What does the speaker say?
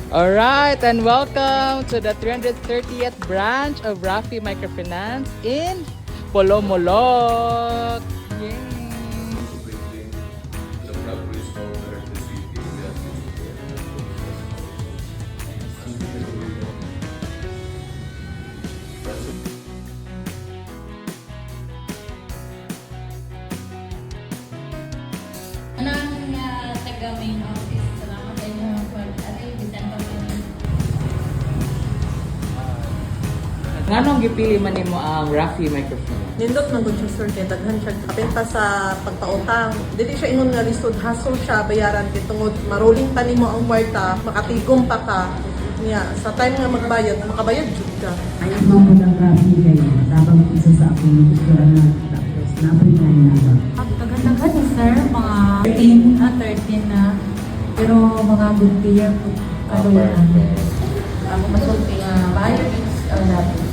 Alright, and welcome to the 330th branch of Rafi Microfinance in Polomolok. Yay! Anong taga main office? Salamat sa inyo pag-bisan kami. Nganong gipili man nimo ang Rafi Microfinance? Nindot man gud siya sir kay daghan siya kapenta sa pagpautang. Dili siya ingon nga lisod hassle siya bayaran kay tungod maruling pa nimo ang kwarta, makatigom pa ka. Niya sa time nga magbayad, makabayad jud ka. Ay, mo ng Rafi kayo. Sabang isa sa akong gusto na tapos napoy na inaga. Daghan-daghan ni sir, mga 13 na. Pero mga good player po. Kaluyan. Ako masulti nga bayad is natin.